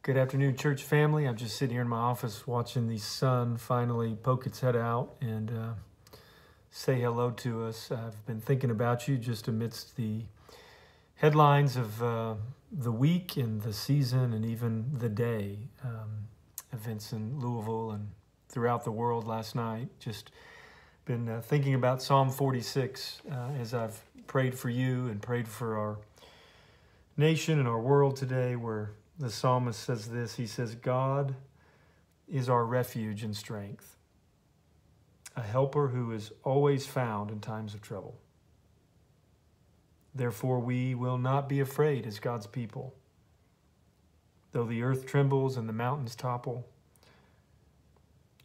Good afternoon, church family. I'm just sitting here in my office watching the sun finally poke its head out and say hello to us. I've been thinking about you just amidst the headlines of the week and the season and even the day. Events in Louisville and throughout the world last night. Just been thinking about Psalm 46 as I've prayed for you and prayed for our nation and our world today, where the psalmist says this. He says, God is our refuge and strength, a helper who is always found in times of trouble. Therefore we will not be afraid as God's people. Though the earth trembles and the mountains topple,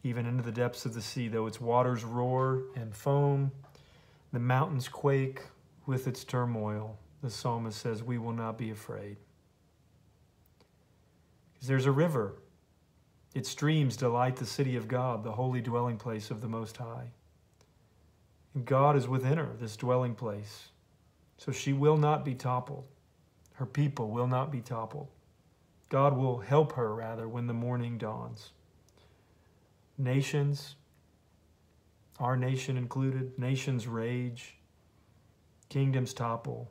even into the depths of the sea, though its waters roar and foam, the mountains quake with its turmoil, the psalmist says, we will not be afraid. There's a river. Its streams delight the city of God, the holy dwelling place of the Most High. And God is within her, this dwelling place. So she will not be toppled. Her people will not be toppled. God will help her, rather, when the morning dawns. Nations, our nation included, nations rage, kingdoms topple.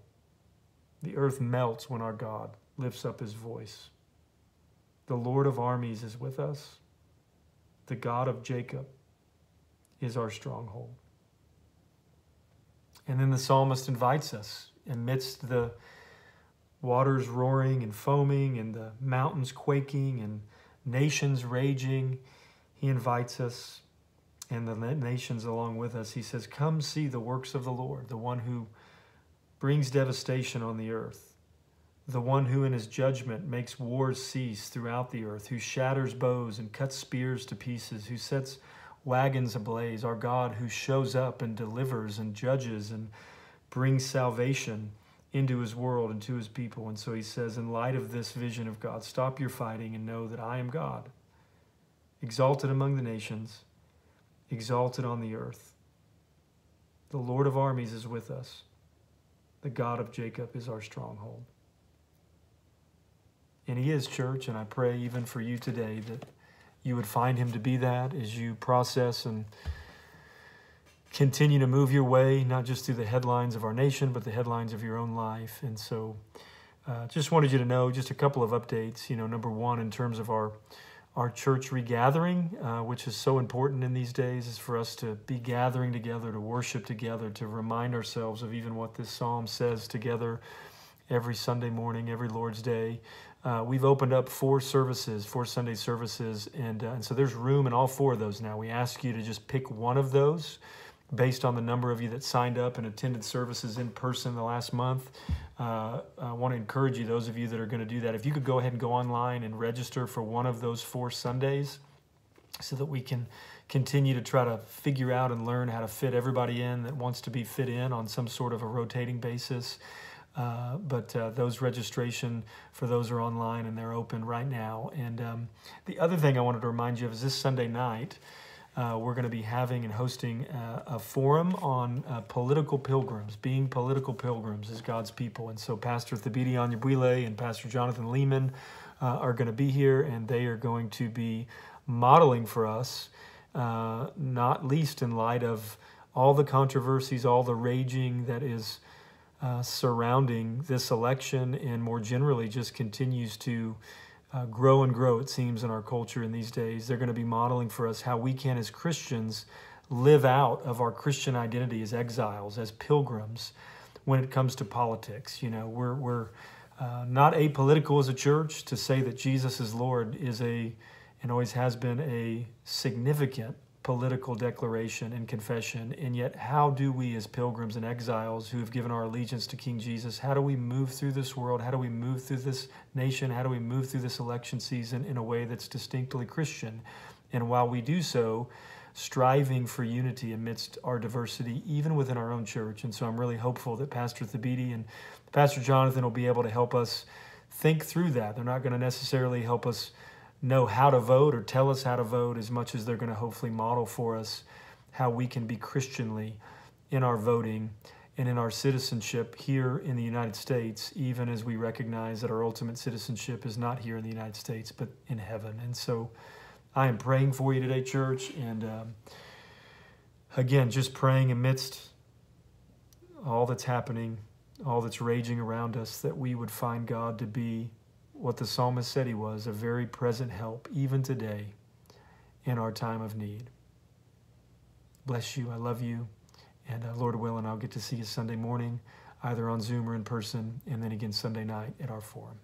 The earth melts when our God lifts up his voice. The Lord of armies is with us. The God of Jacob is our stronghold. And then the psalmist invites us amidst the waters roaring and foaming and the mountains quaking and nations raging. He invites us and the nations along with us. He says, come see the works of the Lord, the one who brings devastation on the earth. The one who in his judgment makes wars cease throughout the earth, who shatters bows and cuts spears to pieces, who sets wagons ablaze, our God who shows up and delivers and judges and brings salvation into his world and to his people. And so he says, in light of this vision of God, stop your fighting and know that I am God, exalted among the nations, exalted on the earth. The Lord of armies is with us. The God of Jacob is our stronghold. And he is, church, and I pray even for you today that you would find him to be that as you process and continue to move your way, not just through the headlines of our nation, but the headlines of your own life. And so just wanted you to know just a couple of updates. Number one, in terms of our church regathering, which is so important in these days, is for us to be gathering together, to worship together, to remind ourselves of even what this psalm says together every Sunday morning, every Lord's Day. We've opened up 4 Sunday services, and so there's room in all 4 of those now. We ask you to just pick one of those based on the number of you that signed up and attended services in person the last month. I want to encourage you, those of you that are going to do that, if you could go ahead and go online and register for one of those 4 Sundays so that we can continue to try to figure out and learn how to fit everybody in that wants to be fit in on some sort of a rotating basis. But those registration for those are online and they're open right now. And the other thing I wanted to remind you of is this Sunday night, we're going to be having and hosting a forum on political pilgrims, being political pilgrims as God's people. And so Pastor Thabiti Anyabwile and Pastor Jonathan Lehman are going to be here, and they are going to be modeling for us, not least in light of all the controversies, all the raging that is surrounding this election, and more generally just continues to grow and grow, it seems, in our culture in these days. They're going to be modeling for us how we can, as Christians, live out of our Christian identity as exiles, as pilgrims, when it comes to politics. We're not apolitical as a church. To say that Jesus is Lord is and always has been a significant political declaration and confession. And yet, how do we as pilgrims and exiles who have given our allegiance to King Jesus, how do we move through this world? How do we move through this nation? How do we move through this election season in a way that's distinctly Christian? And while we do so, striving for unity amidst our diversity, even within our own church. And so I'm really hopeful that Pastor Thabiti and Pastor Jonathan will be able to help us think through that. They're not going to necessarily help us know how to vote or tell us how to vote as much as they're going to hopefully model for us how we can be Christianly in our voting and in our citizenship here in the United States, even as we recognize that our ultimate citizenship is not here in the United States, but in heaven. And so I am praying for you today, church, and again, just praying amidst all that's happening, all that's raging around us, that we would find God to be what the psalmist said he was, a very present help, even today, in our time of need. Bless you. I love you. And Lord willing, I'll get to see you Sunday morning, either on Zoom or in person, and then again Sunday night at our forum.